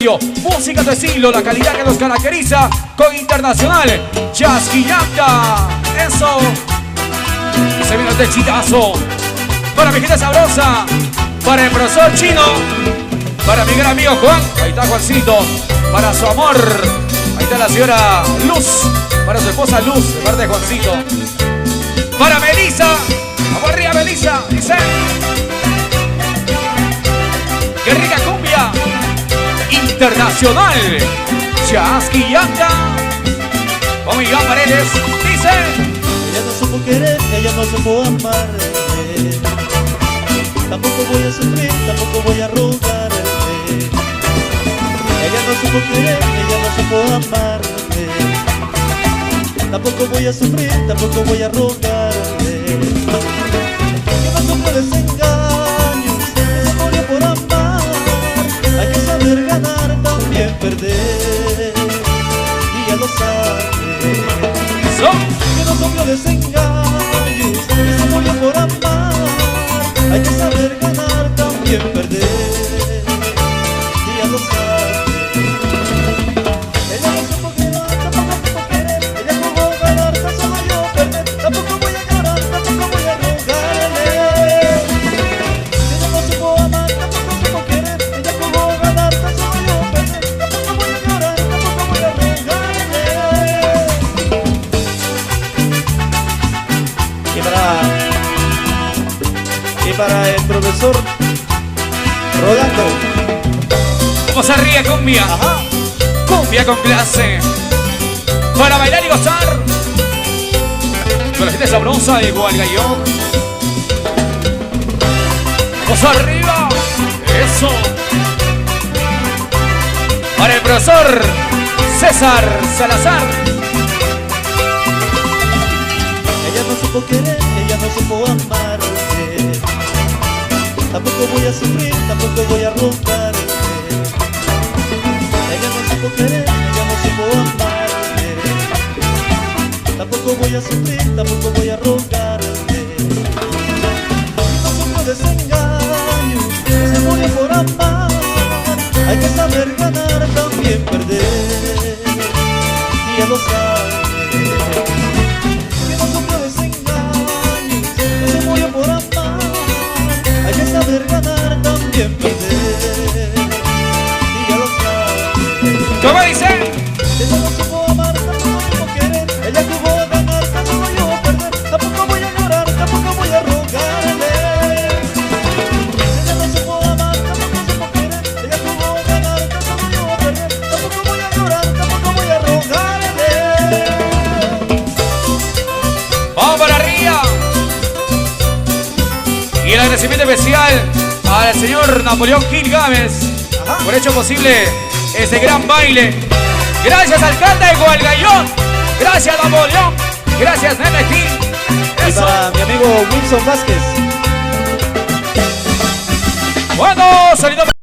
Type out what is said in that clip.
Música de estilo, la calidad que nos caracteriza con Internacional Chasquillanta. Eso. Se viene el techitazo. Para mi gente sabrosa. Para el profesor Chino. Para mi gran amigo Juan. Ahí está Juancito. Para su amor. Ahí está la señora Luz. Para su esposa Luz, de parte de Juancito. Para Melissa. Vamos arriba, Melissa. Dice. ¡Qué rica cumbia! Internacional Chasquillanta. Con Miguel Paredes. Dice. Ella no supo querer, ella no supo amarte. Tampoco voy a sufrir, tampoco voy a rogarte. Ella no supo querer, ella no supo amarte. Tampoco voy a sufrir, tampoco voy a rogarte. Yo no sufro desengaños, se murió por amar. Hay que saber ganar, también perder. Y ya lo sabes. Yo no sufro desengaños, se murió por amar. Hay que saber ganar, también perder. Y ya lo sabes. Ella no supo quedar, tampoco supo querer. Ella jugó a ganar, tan solo yo perder. Tampoco voy a llorar, tampoco voy a rogarle. Ella no supo amar, tampoco supo querer. Ella jugó a ganar, tan solo yo perder. Tampoco voy a llorar, tampoco voy a rogarle. Y para el profesor Rolando. Vamos arriba, cumbia. Ajá. Cumbia con clase. Para bailar y gozar. Con la gente sabrosa de Gualgallón. Vamos arriba. Eso. Para el profesor César Salazar. Ella no supo querer, ella no supo amarte. Tampoco voy a sufrir, tampoco voy a rogarte. Ella no supo querer, ella no supo amarte. Tampoco voy a sufrir, tampoco voy a rogarte. No sufro desengaño, se murió por amar. Hay que saber ganar, también perder. Y ya lo sabes. Que no sufro desengaño, se murió por amar. Hay que saber ganar, también perder. Y ya lo sabes. ¿Cómo dice? Ella no supo amar, tampoco supo querer. Ella jugó a ganar, tampoco yo a perder. Tampoco voy a llorar, tampoco voy a rogarle. Ella no supo amar, tampoco supo querer. Ella jugó a ganar, tampoco yo a perder. Tampoco voy a llorar, tampoco voy a rogarle. Vamos para arriba. Y el agradecimiento especial al señor Napoleón Gil Gámez por hecho posible este gran baile. Gracias, alcalde de Gualgallón. Gracias, Napoleón. Gracias, Nene Gil. Y Eso. para mi amigo Wilson Vázquez. Bueno, salido.